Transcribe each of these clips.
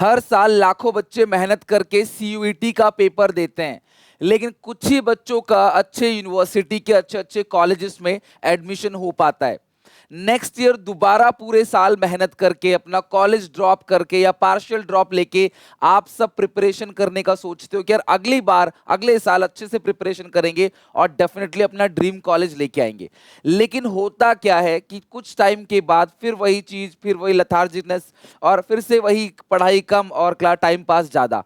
हर साल लाखों बच्चे मेहनत करके सीयूईटी का पेपर देते हैं, लेकिन कुछ ही बच्चों का अच्छे यूनिवर्सिटी के अच्छे अच्छे कॉलेजेस में एडमिशन हो पाता है। नेक्स्ट ईयर दोबारा पूरे साल मेहनत करके अपना कॉलेज ड्रॉप करके या पार्शियल ड्रॉप लेके आप सब प्रिपरेशन करने का सोचते हो कि यार अगली बार अगले साल अच्छे से प्रिपरेशन करेंगे और डेफिनेटली अपना ड्रीम कॉलेज लेके आएंगे। लेकिन होता क्या है कि कुछ टाइम के बाद फिर वही चीज, फिर वही लथार्जिकनेस और फिर से वही पढ़ाई कम और क्लास टाइम पास ज्यादा।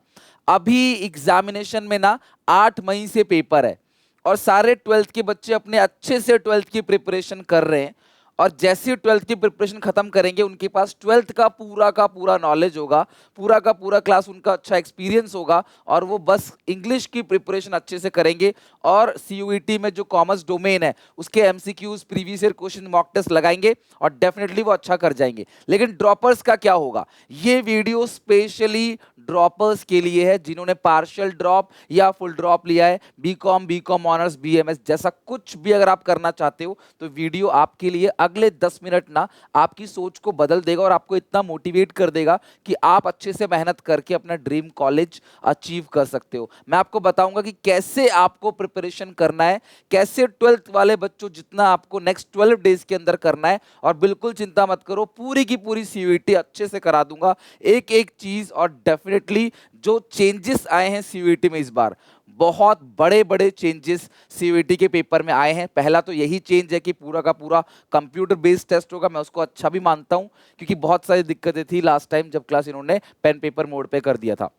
अभी एग्जामिनेशन में ना 8 मई से पेपर है और सारे ट्वेल्थ के बच्चे अपने अच्छे से ट्वेल्थ की प्रिपरेशन कर रहे हैं। और जैसे ही ट्वेल्थ की प्रिपरेशन खत्म करेंगे उनके पास ट्वेल्थ का पूरा नॉलेज होगा, पूरा का पूरा क्लास उनका अच्छा एक्सपीरियंस होगा और वो बस इंग्लिश की प्रिपरेशन अच्छे से करेंगे और सीयूईटी में जो कॉमर्स डोमेन है उसके MCQs, previous year question, mock test लगाएंगे और डेफिनेटली वो अच्छा कर जाएंगे। लेकिन ड्रॉपर्स का क्या होगा? ये वीडियो स्पेशली ड्रॉपर्स के लिए है जिन्होंने पार्शियल ड्रॉप या फुल ड्रॉप लिया है, बीकॉम ऑनर्स, बीएमएस जैसा कुछ भी अगर आप करना चाहते हो तो वीडियो आपके लिए अगले 10 मिनट ना आपकी सोच को बदल देगा और आपको इतना मोटिवेट कर देगा कि आप अच्छे से मेहनत करके अपना ड्रीम कॉलेज अचीव कर सकते हो। मैं आपको बताऊंगा कि कैसे आपको प्रिपरेशन करना है, कैसे ट्वेल्थ वाले बच्चों जितना आपको नेक्स्ट 12 डेज के अंदर करना है। और बिल्कुल चिंता मत करो, पूरी की पूरी सीयूईटी अच्छे से करा दूंगा, एक एक चीज। और डेफिनेटली जो चेंजेस आए हैं सीयूईटी में इस बार, बहुत बड़े बड़े चेंजेस सीयूईटी के पेपर में आए हैं। पहला तो यही चेंज है कि पूरा का पूरा कंप्यूटर बेस्ड टेस्ट होगा। मैं उसको अच्छा भी मानता हूं क्योंकि बहुत सारी दिक्कतें थी लास्ट टाइम जब क्लास इन्होंने पेन पेपर मोड पे कर दिया था।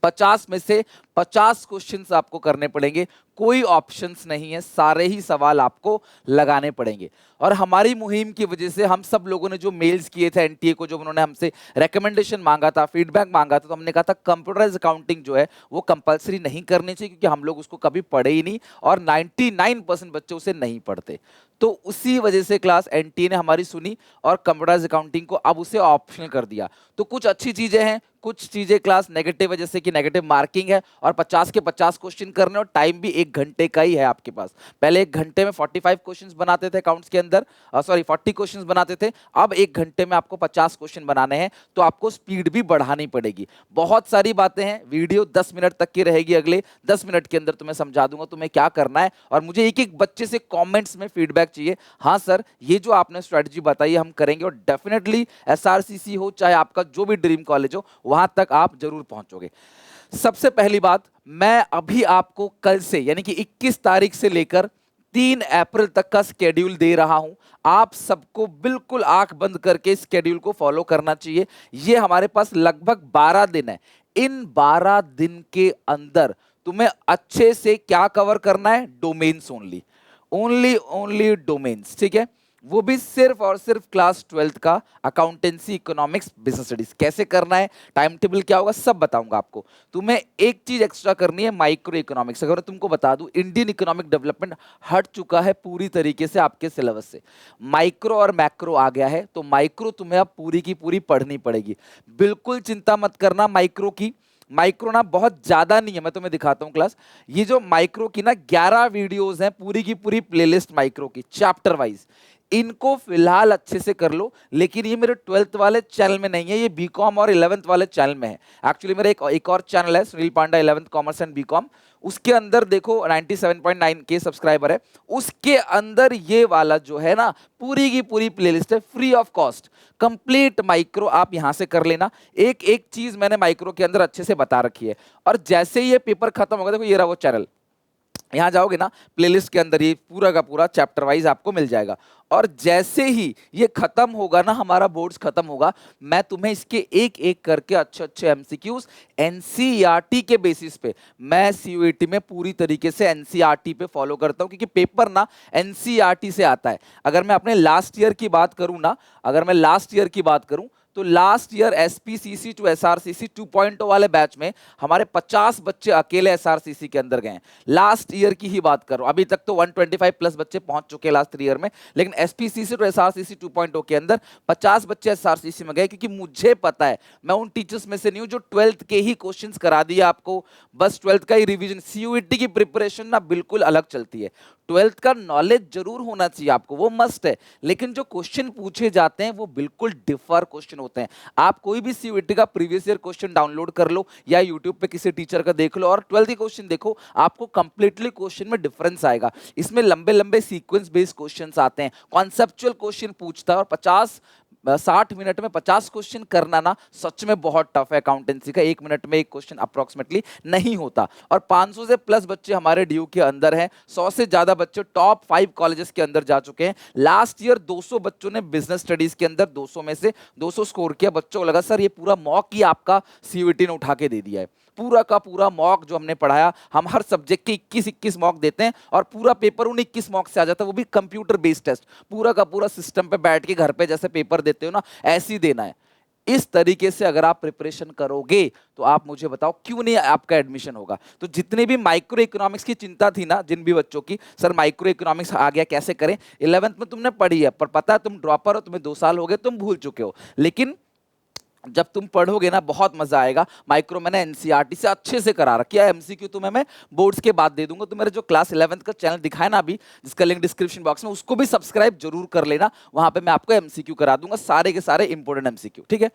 50 में से 50 क्वेश्चंस आपको करने पड़ेंगे, कोई ऑप्शंस नहीं है, सारे ही सवाल आपको लगाने पड़ेंगे। और हमारी मुहिम की वजह से हम सब लोगों ने जो मेल्स किए थे एनटीए को, जो उन्होंने हमसे रिकमेंडेशन मांगा था, फीडबैक मांगा था, तो हमने कहा था कंप्यूटराइज अकाउंटिंग जो है वो कंपलसरी नहीं करनी चाहिए क्योंकि हम लोग उसको कभी पढ़े ही नहीं और 99% बच्चे उसे नहीं पढ़ते। तो उसी वजह से क्लास एनटीए ने हमारी सुनी और कंप्यूटराइज अकाउंटिंग को अब उसे ऑप्शनल कर दिया। तो कुछ अच्छी चीजें हैं, कुछ चीजें क्लास नेगेटिव है, जैसे कि नेगेटिव मार्किंग है और 50 के 50 क्वेश्चन करने और टाइम भी 1 घंटे का ही है आपके पास। पहले 1 घंटे में 45 क्वेश्चंस बनाते थे अकाउंट्स के अंदर, सॉरी 40 क्वेश्चंस बनाते थे, अब 1 घंटे में आपको 50 क्वेश्चन बनाने हैं। तो आपको स्पीड भी बढ़ानी पड़ेगी। बहुत सारी बातें हैं, वीडियो 10 मिनट तक की रहेगी, अगले 10 मिनट के अंदर तुम्हें समझा दूंगा तुम्हें क्या करना है। और मुझे एक एक बच्चे से कॉमेंट्स में फीडबैक चाहिए, हाँ सर ये जो आपने स्ट्रेटजी बताई हम करेंगे और डेफिनेटली एसआरसीसी हो चाहे आपका जो भी ड्रीम कॉलेज हो वहां तक आप जरूर पहुंचोगे। सबसे पहली बात, मैं अभी आपको कल से यानी कि 21 तारीख से लेकर 3 अप्रैल तक का स्केड्यूल दे रहा हूं। आप सबको बिल्कुल आंख बंद करके स्केड्यूल को फॉलो करना चाहिए। ये हमारे पास लगभग 12 दिन है। इन 12 दिन के अंदर तुम्हें अच्छे से क्या कवर करना है? Domains only, only only domains, ठीक है? वो भी सिर्फ और सिर्फ क्लास 12th का अकाउंटेंसी, इकोनॉमिक्स, बिजनेस स्टडीज। कैसे करना है, टाइम टेबल क्या होगा, सब बताऊंगा आपको। तुम्हें एक चीज एक्स्ट्रा करनी है, माइक्रो इकोनॉमिक्स। अगर तुमको बता दूं, इंडियन इकोनॉमिक डेवलपमेंट हट चुका है पूरी तरीके से आपके सिलेबस से, माइक्रो और मैक्रो आ गया है। तो माइक्रो तुम्हें अब पूरी की पूरी पढ़नी पड़ेगी। बिल्कुल चिंता मत करना माइक्रो की, माइक्रो ना बहुत ज्यादा नहीं है, मैं तुम्हें दिखाता हूं क्लास। ये जो माइक्रो की ना 11 वीडियोस हैं, पूरी की पूरी प्लेलिस्ट माइक्रो की चैप्टर वाइज। इनको फिलहाल अच्छे से कर लो, लेकिन ये मेरे 12th वाले चैनल में नहीं है, ये बीकॉम और 11th वाले चैनल में है। एक्चुअली मेरा एक और चैनल है, सुनील पांडा 11th कॉमर्स एंड बीकॉम, उसके अंदर देखो 97.9 के सब्सक्राइबर है। उसके अंदर ये वाला जो है ना पूरी की पूरी प्लेलिस्ट है, free of cost, complete micro आप यहां से कर लेना। एक एक चीज मैंने माइक्रो के अंदर अच्छे से बता रखी है। और जैसे ही ये पेपर खत्म होगा, देखो ये रहा वो चैनल, यहां जाओगे ना प्लेलिस्ट के अंदर ये पूरा का पूरा चैप्टर वाइज आपको मिल जाएगा। और जैसे ही ये खत्म होगा ना, हमारा बोर्ड्स खत्म होगा, मैं तुम्हें इसके एक एक करके अच्छे अच्छे एमसीक्यूज एनसीईआरटी के बेसिस पे, मैं सीयूईटी में पूरी तरीके से एनसीईआरटी पे फॉलो करता हूं क्योंकि पेपर ना एनसीईआरटी से आता है। अगर मैं अपने लास्ट ईयर की बात करूं ना, अगर मैं लास्ट ईयर की बात करूं तो last year SPCC to SRCC 2.0 वाले बैच में हमारे 50 बच्चे अकेले एसआरसीसी के अंदर गए। लास्ट ईयर की ही बात करो, अभी तक तो 125 प्लस बच्चे पहुंच चुके हैं लास्ट 3 ईयर में, लेकिन एसपीसीसी टू एसआरसीसी 2.0 के अंदर 50 बच्चे एसआरसीसी में गए क्योंकि मुझे पता है, मैं उन टीचर्स में से नहीं हूं जो 12th के ही क्वेश्चंस करा दिया आपको, बस 12th का ही रिवीजन। सीयूईटी की प्रिपरेशन ना बिल्कुल अलग चलती है। 12th का नॉलेज जरूर होना चाहिए आपको, वो मस्ट है, लेकिन जो क्वेश्चन पूछे जाते हैं वो बिल्कुल डिफर क्वेश्चन होते हैं। आप कोई भी सीयूईटी का प्रीवियस ईयर क्वेश्चन डाउनलोड कर लो या यूट्यूब पे किसी टीचर का देख लो और 12th के क्वेश्चन देखो, आपको कंप्लीटली क्वेश्चन में डिफरेंस आएगा। इसमें लंबे लंबे सीक्वेंस बेस्ड क्वेश्चंस आते हैं, कॉन्सेप्चुअल क्वेश्चन पूछता है और 60 मिनट में 50 क्वेश्चन करना ना सच में बहुत टफ है। अकाउंटेंसी का 1 मिनट में एक क्वेश्चन अप्रोक्सीमेटली नहीं होता और 500 से प्लस बच्चे हमारे ड्यू के अंदर हैं। 100 से ज्यादा बच्चे टॉप 5 कॉलेजेस के अंदर जा चुके हैं। लास्ट ईयर 200 बच्चों ने बिजनेस स्टडीज के अंदर 200 में से 200 स्कोर किया। बच्चों को लगा सर ये पूरा मॉक ही आपका सीयूईटी ने उठा के दे दिया है। पूरा का पूरा मॉक जो हमने पढ़ाया, हम हर सब्जेक्ट के 21 मॉक देते हैं और पूरा पेपर उन 21 मॉक से आ जाता है, वो भी कंप्यूटर बेस्ड टेस्ट। पूरा का पूरा सिस्टम पे बैठ के घर पे जैसे पेपर देते हो ना, ऐसे ही देना है। इस तरीके से अगर आप प्रिपरेशन करोगे तो आप मुझे बताओ क्यों नहीं आपका एडमिशन होगा। तो जितने भी माइक्रो इकोनॉमिक्स की चिंता थी ना जिन भी बच्चों की, सर माइक्रो इकोनॉमिक्स आ गया कैसे करें, 11th में तुमने पढ़ी है पर पता है तुम ड्रॉपर हो, तुम्हें 2 साल हो गए, तुम भूल चुके हो, लेकिन जब तुम पढ़ोगे ना बहुत मजा आएगा। माइक्रो मैंने एनसीईआरटी से अच्छे से करा रखा है। एमसीक्यू तुम्हें मैं बोर्ड्स के बाद दे दूंगा। तो मेरे जो क्लास 11th का चैनल दिखाया ना अभी, जिसका लिंक डिस्क्रिप्शन बॉक्स में, उसको भी सब्सक्राइब जरूर कर लेना। वहां पे मैं आपको एमसीक्यू करा दूंगा, सारे के सारे इंपोर्टेंट एमसीक्यू, ठीक है।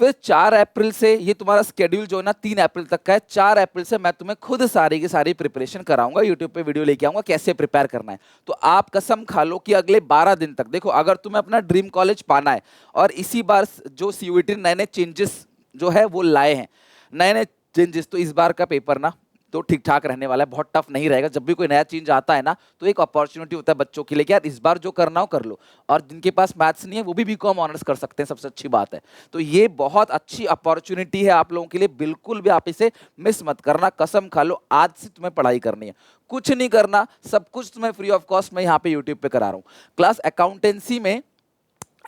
फिर 4 अप्रैल से ये तुम्हारा स्केड्यूल जो है ना 3 अप्रैल तक का है। 4 अप्रैल से मैं तुम्हें खुद सारी की सारी प्रिपरेशन कराऊंगा, यूट्यूब पे वीडियो लेके आऊंगा कैसे प्रिपेयर करना है। तो आप कसम खा लो कि अगले 12 दिन तक देखो, अगर तुम्हें अपना ड्रीम कॉलेज पाना है और इसी बार जो सीयूईटी नए नए चेंजेस जो है वो लाए हैं, नए नए चेंजेस, तो इस बार का पेपर ना तो ठीक ठाक रहने वाला है, बहुत टफ नहीं रहेगा। जब भी कोई नया चेंज आता है ना तो एक अपॉर्चुनिटी होता है बच्चों के लिए कि यार इस बार जो करना हो कर लो। और जिनके पास मैथ्स नहीं है वो भी बीकॉम ऑनर्स कर सकते हैं, सबसे अच्छी बात है। तो ये बहुत अच्छी अपॉर्चुनिटी है आप लोगों के लिए, बिल्कुल भी आप इसे मिस मत करना। कसम खा लो आज से तुम्हें पढ़ाई करनी है, कुछ नहीं करना, सब कुछ तुम्हें फ्री ऑफ कॉस्ट में यहाँ पे यूट्यूब पे करा रहा हूँ। क्लास अकाउंटेंसी में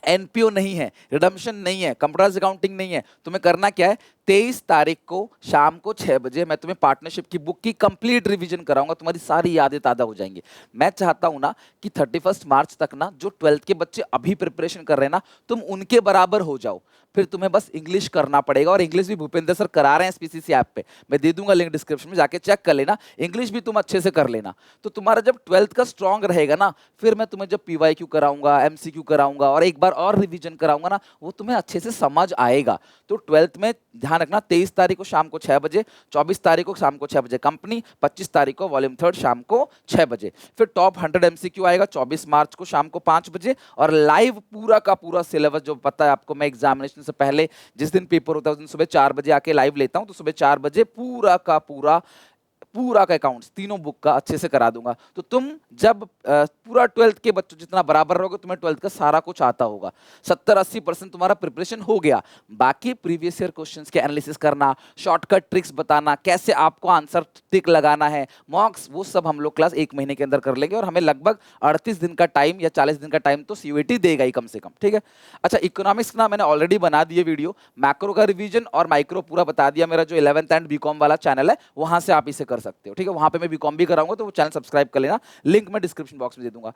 एनपीओ नहीं है, रिडम्पशन नहीं है, कंप्यूटर अकाउंटिंग नहीं है। तुम्हें करना क्या है, 23 तारीख को शाम को 6 बजे मैं तुम्हें पार्टनरशिप की बुक की कंप्लीट रिवीजन कराऊंगा, तुम्हारी सारी यादें ताज़ा हो जाएंगी। मैं चाहता हूं ना कि 31 मार्च तक ना जो 12th के बच्चे अभी प्रिपरेशन कर रहे हैं ना, तुम उनके बराबर हो जाओ। फिर तुम्हें बस इंग्लिश करना पड़ेगा और इंग्लिश भी भूपेंद्र सर करा रहे हैं एसपीसीसी ऐप पे, मैं दे दूंगा लिंक डिस्क्रिप्शन में, जाके चेक कर लेना। इंग्लिश भी तुम अच्छे से कर लेना। तो तुम्हारा जब 12th का स्ट्रांग रहेगा ना, फिर मैं तुम्हें जब पीवाईक्यू कराऊंगा, एमसीक्यू कराऊंगा और एक बार और रिवीजन कराऊंगा ना, वो तुम्हें अच्छे से समझ आएगा। तो 12th में ध्यान रखना, 23 तारीख को शाम को 6 बजे, 24 तारीख को शाम को 6 बजे कंपनी, 25 तारीख को वॉल्यूम 3 शाम को 6 बजे। फिर टॉप 100 एमसीक्यू आएगा 24 मार्च को शाम को 5 बजे। और लाइव पूरा का पूरा सिलेबस जो पता है आपको, मैं एग्जामिनेशन से पहले जिस दिन पेपर होता है उस दिन सुबह 4 बजे आके लाइव लेता हूं। तो सुबह 4 बजे पूरा का अकाउंट्स तीनों बुक का अच्छे से करा दूंगा। तो तुम जब पूरा 12th के बच्चों जितना बराबर रहोगे, तुम्हें 12th का सारा कुछ आता होगा, 70-80% तुम्हारा प्रिपरेशन हो गया। बाकी प्रीवियस ईयर क्वेश्चंस के एनालिसिस करना, शॉर्टकट ट्रिक्स बताना, कैसे आपको आंसर टिक लगाना है, मॉक्स, वो सब हम लोग क्लास 1 महीने के अंदर कर लेंगे। और हमें लगभग 38 दिन का टाइम या 40 दिन का टाइम तो सीयूईटी देगा ही कम से कम, ठीक है। अच्छा, इकोनॉमिक्स ना मैंने ऑलरेडी बना दिए वीडियो, मैक्रो का रिवीजन और माइक्रो पूरा बता दिया। मेरा जो 11th एंड बीकॉम वाला चैनल है वहां से आप इसे कर सकते हो, ठीक है। वहां पे मैं बीकॉम भी कराऊंगा, तो वो चैनल सब्सक्राइब कर लेना, लिंक मैं डिस्क्रिप्शन बॉक्स में दे दूंगा।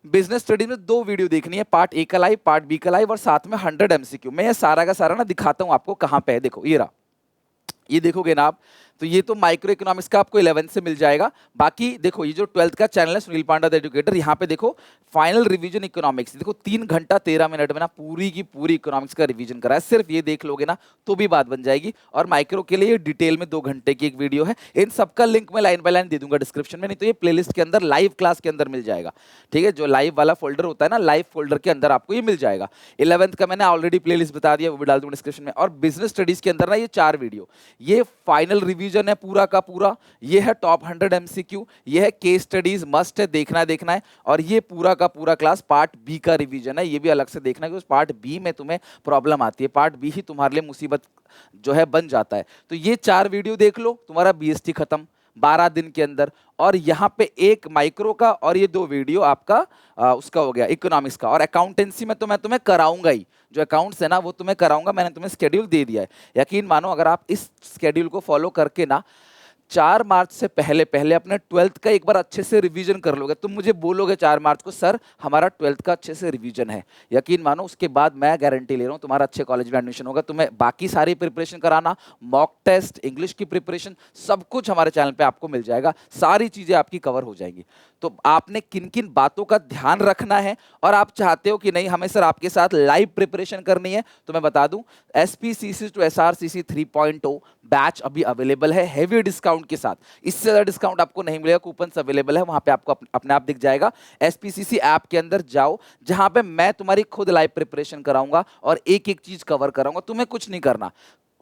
बिजनेस स्टडीज में 2 वीडियो देखनी है, पार्ट ए का लाइव, पार्ट बी का लाइव और साथ में 100 एमसीक्यू। मैं ये सारा का सारा ना दिखाता हूं आपको कहां पे है। देखो ये रहा, ये देखोगे ना आप, तो ये तो माइक्रो इकोनॉमिक्स का आपको 11th से मिल जाएगा। बाकी देखो ये जो 12th का चैनल है सुनील पांडा द एजुकेटर, यहाँ पे देखो फाइनल रिवीजन इकोनॉमिक्स, देखो 3 घंटा 13 मिनट में ना पूरी की पूरी इकोनॉमिक्स का रिवीजन करा है। सिर्फ ये देख लोगे ना तो भी बात बन जाएगी। और माइक्रो के लिए डिटेल में 2 घंटे की एक वीडियो है। इन सबका लिंक मैं लाइन बाय लाइन दे दूंगा डिस्क्रिप्शन में, नहीं तो ये प्लेलिस्ट के अंदर लाइव क्लास के अंदर मिल जाएगा, ठीक है। जो लाइव वाला फोल्डर होता है ना, लाइव फोल्डर के अंदर आपको ये मिल जाएगा। 11th का मैंने ऑलरेडी प्लेलिस्ट बता दिया, वो भी डाल दूंगा डिस्क्रिप्शन में। और बिजनेस स्टडीज के अंदर ना ये 4 वीडियो, ये फाइनल रिवीजन है पूरा का पूरा, ये है टॉप 100 एमसीक्यू, ये है केस स्टडीज मस्ट है, देखना है। और ये पूरा का पूरा क्लास पार्ट बी का रिवीजन है, ये भी अलग से देखना है क्योंकि पार्ट बी में तुम्हें प्रॉब्लम आती है, पार्ट बी ही तुम्हारे लिए मुसीबत जो है बन जाता है। तो ये 4 वीडियो देख लो, तुम्हारा बीएसटी खत्म 12 दिन के अंदर। और यहाँ पे एक माइक्रो का और ये 2 वीडियो आपका उसका हो गया इकोनॉमिक्स का। और अकाउंटेंसी में तो मैं तुम्हें कराऊंगा ही, जो अकाउंट्स है ना वो तुम्हें कराऊंगा, मैंने तुम्हें स्केड्यूल दे दिया है। यकीन मानो अगर आप इस स्केड्यूल को फॉलो करके ना 4 मार्च से पहले पहले अपने 12th का एक बार अच्छे से रिवीजन कर लोगे, तुम मुझे बोलोगे 4 मार्च को सर हमारा 12th का अच्छे से रिवीजन है, यकीन मानो उसके बाद मैं गारंटी ले रहा हूँ तुम्हारा अच्छे कॉलेज में एडमिशन होगा। तुम्हें बाकी सारी प्रिपरेशन कराना, मॉक टेस्ट, इंग्लिश की प्रिपरेशन, सब कुछ हमारे चैनल पे आपको मिल जाएगा, सारी चीज़ें आपकी कवर हो जाएंगी। तो आपने किन किन बातों का ध्यान रखना है, और आप चाहते हो कि नहीं हमें सर आपके साथ लाइव प्रिपरेशन करनी है, तो मैं बता दूं SPCC टू SRCC 3.0 बैच अभी अवेलेबल है हेवी डिस्काउंट के साथ। इससे ज्यादा डिस्काउंट आपको नहीं मिलेगा, कूपन अवेलेबल है वहां पे, आपको अपने आप दिख जाएगा। SPCC ऐप के अंदर जाओ, जहां पे मैं तुम्हारी खुद लाइव प्रिपरेशन कराऊंगा और एक एक चीज कवर कराऊंगा, तुम्हें कुछ नहीं करना।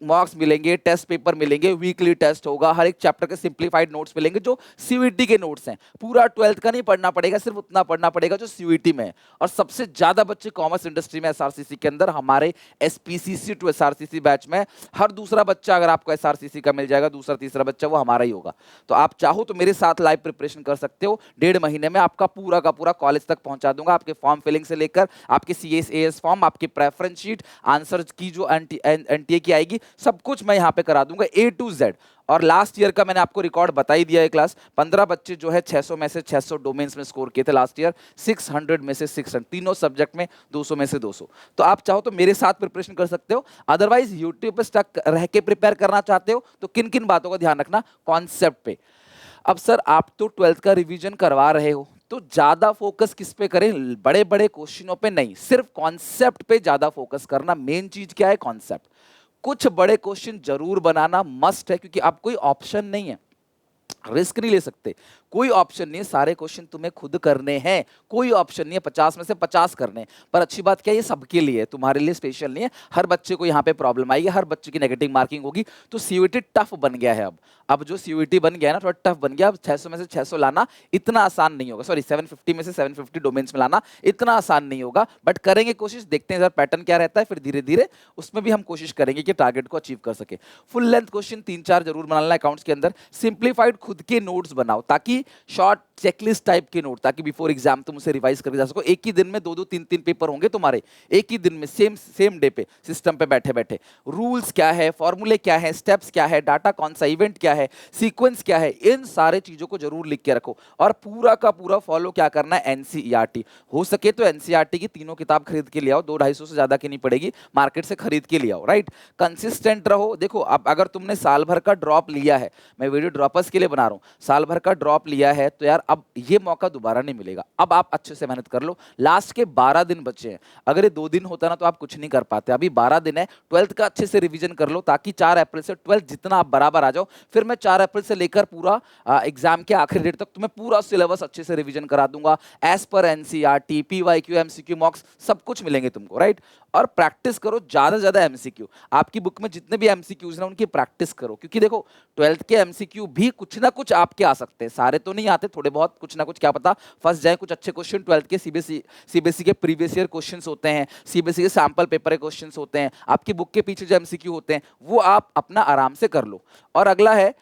मार्क्स मिलेंगे, टेस्ट पेपर मिलेंगे, वीकली टेस्ट होगा, हर एक चैप्टर के सिंप्लीफाइड नोट्स मिलेंगे जो सीयूईटी के नोट्स हैं। पूरा 12th का नहीं पढ़ना पड़ेगा, सिर्फ उतना पढ़ना पड़ेगा जो सीयूईटी में है। और सबसे ज्यादा बच्चे कॉमर्स इंडस्ट्री में एसआरसीसी के अंदर हमारे SPCC टू SRCC बैच में, हर दूसरा बच्चा अगर आपको SRCC का मिल जाएगा, दूसरा तीसरा बच्चा वो हमारा ही होगा। तो आप चाहो तो मेरे साथ लाइव प्रिपरेशन कर सकते हो। 1.5 महीने में आपका पूरा का पूरा कॉलेज तक पहुंचा दूंगा, आपके फॉर्म फिलिंग से लेकर आपके CSAS फॉर्म, आपके प्रेफरेंस शीट, आंसर की जो NTA की आएगी, सब कुछ मैं यहाँ पे करा दूंगा A to Z। और लास्ट ईयर का मैंने आपको रिकॉर्ड बता ही दिया है। क्लास 15 बच्चे जो है 600 में से 600 डोमेन्स में स्कोर किए थे लास्ट ईयर, 600 में से 600, तीनों सब्जेक्ट में 200 में से 200। तो आप चाहो तो मेरे साथ प्रिपरेशन कर सकते हो, अदरवाइज यूट्यूब पे स्टक रह के प्रिपेयर करना चाहते हो तो किन किन बातों का ध्यान रखना, कॉन्सेप्ट पे। अब सर आप तो 12th का रिवीजन करवा रहे हो, तो ज्यादा फोकस किस पे करें, बड़े बड़े क्वेश्चनों पे नहीं, सिर्फ कॉन्सेप्ट पे ज्यादा फोकस करना। मेन चीज क्या है, कॉन्सेप्ट। कुछ बड़े क्वेश्चन जरूर बनाना मस्ट है, क्योंकि अब कोई ऑप्शन नहीं है, रिस्क नहीं ले सकते, कोई ऑप्शन नहीं है, सारे क्वेश्चन तुम्हें खुद करने हैं, कोई ऑप्शन नहीं है 50 में से 50 करने हैं। पर अच्छी बात क्या है, ये सबके लिए है, तुम्हारे लिए स्पेशल नहीं है। हर बच्चे को यहाँ पे प्रॉब्लम आएगी, हर बच्चे की नेगेटिव मार्किंग होगी। तो सीयूईटी टफ बन गया है। अब जो सीयूईटी बन गया है ना, थोड़ा टफ बन गया। अब 600 में से 600 लाना इतना आसान नहीं होगा, सॉरी 750 में से 750 डोमेन्स में लाना इतना आसान नहीं होगा, बट करेंगे कोशिश, देखते हैं सर पैटर्न क्या रहता है, फिर धीरे धीरे उसमें भी हम कोशिश करेंगे कि टारगेट को अचीव कर सके। फुल लेंथ क्वेश्चन 3-4 जरूर बनाना अकाउंट्स के अंदर। सिंप्लीफाइड खुद के नोट्स बनाओ, ताकि शॉर्ट चेकलिस्ट टाइप के नोट, ताकि बिफोर एग्जाम तुम उसे रिवाइज करके जा सको। एक ही दिन में 2-2 3-3 पेपर होंगे तुम्हारे, एक ही दिन में, सेम डे पे, सिस्टम पे बैठे बैठे। रूल्स क्या है, फॉर्मूले क्या है, स्टेप्स क्या है, डाटा कौन सा, इवेंट क्या है, सीक्वेंस क्या है, इन सारे चीजों को जरूर लिख के रखो। और पूरा का पूरा फॉलो क्या करना है, एनसीईआरटी। हो सके तो एनसीईआरटी की तीनों किताब खरीद के ले आओ, 200-250 से ज्यादा की नहीं पड़ेगी, मार्केट से खरीद के ले आओ, राइट। कंसिस्टेंट रहो। देखो अब अगर तुमने साल भर का ड्रॉप लिया है, मैं वीडियो ड्रॉपर्स के लिए बना रहा हूं, साल भर का ड्रॉप लिया है तो यार अब ये मौका दोबारा नहीं मिलेगा। अब आप अच्छे से मेहनत कर लो। लास्ट के 12 दिन बचे हैं, अगर ये 2 दिन होता ना तो आप कुछ नहीं कर पाते। अभी 12 दिन है, 12th का अच्छे से रिवीजन कर लो, ताकि 4 अप्रैल से 12th जितना आप बराबर आ जाओ। फिर मैं 4 अप्रैल से लेकर पूरा एग्जाम के आखिरी डेट तक तुम्हें पूरा सिलेबस अच्छे से रिवीजन करा दूंगा, as per NCERT, PYQ, MCQ मॉक्स सब कुछ मिलेंगे तुमको, राइट। और प्रैक्टिस करो ज्यादा से ज्यादा एमसीक्यू। आपकी बुक में जितने भी एमसीक्यूज हैं उनकी प्रैक्टिस करो, क्योंकि देखो 12th के एमसीक्यू भी कुछ ना कुछ आपके आ सकते हैं, सारे तो नहीं आते, थोड़े बहुत कुछ ना कुछ क्या पता फंस जाए। कुछ अच्छे क्वेश्चन 12th के सीबीएसई के प्रीवियस ईयर क्वेश्चंस होते हैं, सीबीएसई के सैंपल पेपर के क्वेश्चंस होते हैं, आपकी बुक के पीछे जो एमसीक्यू होते हैं वो आप अपना आराम से कर लो। और अगला है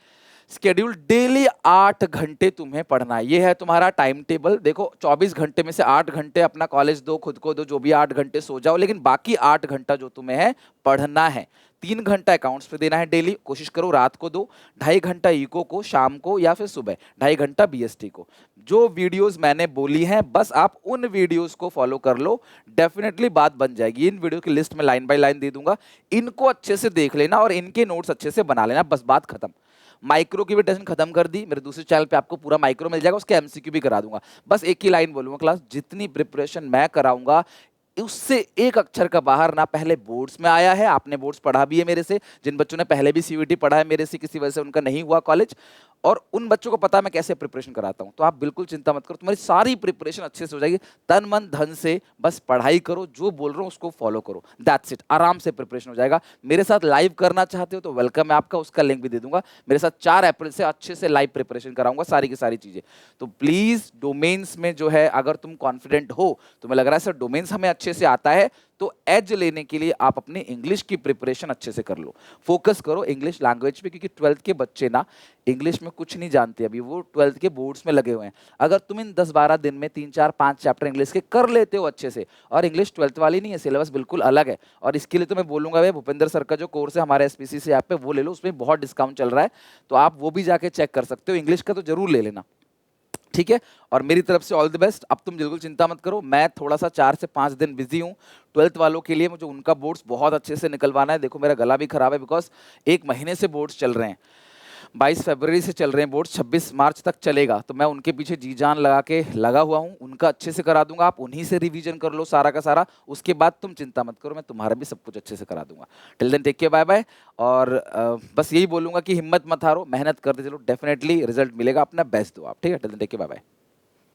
स्केड्यूल, डेली 8 घंटे तुम्हें पढ़ना है, ये है तुम्हारा टाइम टेबल। देखो 24 घंटे में से 8 घंटे अपना कॉलेज दो, खुद को दो, जो भी 8 घंटे सो जाओ, लेकिन बाकी 8 घंटा जो तुम्हें है पढ़ना है। 3 घंटा अकाउंट्स पे देना है डेली, कोशिश करो रात को दो, 2.5 घंटा इको को शाम को, या फिर सुबह 2.5 घंटा बीएसटी को। जो वीडियोस मैंने बोली हैं बस आप उन वीडियोस को फॉलो कर लो, डेफिनेटली बात बन जाएगी। इन वीडियो की लिस्ट में लाइन बाय लाइन दे दूंगा, इनको अच्छे से देख लेना और इनके नोट्स अच्छे से बना लेना, बस बात खत्म। माइक्रो की भी टेंशन खत्म कर दी, मेरे दूसरे चैनल पे आपको पूरा माइक्रो मिल जाएगा, उसके एमसीक्यू भी करा दूंगा। बस एक ही लाइन बोलूंगा, क्लास जितनी प्रिपरेशन मैं कराऊंगा उससे एक अक्षर का बाहर ना पहले बोर्ड्स में आया है। आपने बोर्ड्स पढ़ा भी है मेरे से, जिन बच्चों ने पहले भी सीयूईटी पढ़ा है मेरे से, किसी वजह से उनका नहीं हुआ कॉलेज, और उन बच्चों को पता है मैं कैसे प्रिपरेशन कराता हूं। तो आप बिल्कुल चिंता मत करो, तुम्हारी सारी प्रिपरेशन अच्छे से हो जाएगी। तन मन धन से बस पढ़ाई करो, जो बोल रहा हूं उसको फॉलो करो, दैट्स इट, आराम से प्रिपरेशन हो जाएगा। मेरे साथ लाइव करना चाहते हो तो वेलकम है आपका, उसका लिंक भी दे दूंगा। मेरे साथ 4 अप्रैल से अच्छे से लाइव प्रिपरेशन कराऊंगा, सारी की सारी चीजें। तो प्लीज डोमेन्स में जो है अगर तुम कॉन्फिडेंट हो, तुम्हें लग रहा है सर डोमेन्स हमें अच्छे से आता है, तो एज लेने के लिए आप अपने इंग्लिश की प्रिपरेशन अच्छे से कर लो, फोकस करो इंग्लिश लैंग्वेज पे, क्योंकि 12th के बच्चे ना इंग्लिश में कुछ नहीं जानते अभी, वो 12th के बोर्ड्स में लगे हुए हैं। अगर तुम इन 10-12 दिन में 3-4-5 चैप्टर इंग्लिश के कर लेते हो अच्छे से, और इंग्लिश 12th वाली नहीं है, सिलेबस बिल्कुल अलग है, और इसके लिए तो मैं बोलूंगा भाई भूपेंद्र सर का जो कोर्स है हमारे एसपीसीसी ऐप पे वो ले लो, उसमें बहुत डिस्काउंट चल रहा है, तो आप वो भी जाके चेक कर सकते हो। इंग्लिश का तो जरूर ले लेना, ठीक है। और मेरी तरफ से ऑल द बेस्ट। अब तुम बिल्कुल चिंता मत करो, मैं थोड़ा सा 4 से 5 दिन बिजी हूँ 12th वालों के लिए, मुझे उनका बोर्ड्स बहुत अच्छे से निकलवाना है। देखो मेरा गला भी खराब है बिकॉज 1 महीने से बोर्ड्स चल रहे हैं, 22 फरवरी से चल रहे हैं बोर्ड, 26 मार्च तक चलेगा, तो मैं उनके पीछे जी जान लगा हुआ हूँ, उनका अच्छे से करा दूंगा। आप उन्हीं से रिवीजन कर लो सारा का सारा, उसके बाद तुम चिंता मत करो, मैं तुम्हारा भी सब कुछ अच्छे से करा दूंगा। Till then take care, bye bye. और बस यही बोलूंगा कि हिम्मत मत हारो, मेहनत करते चलो, डेफिनेटली रिजल्ट मिलेगा, अपना बेस्ट दो आप, ठीक है। Till then take care, bye bye.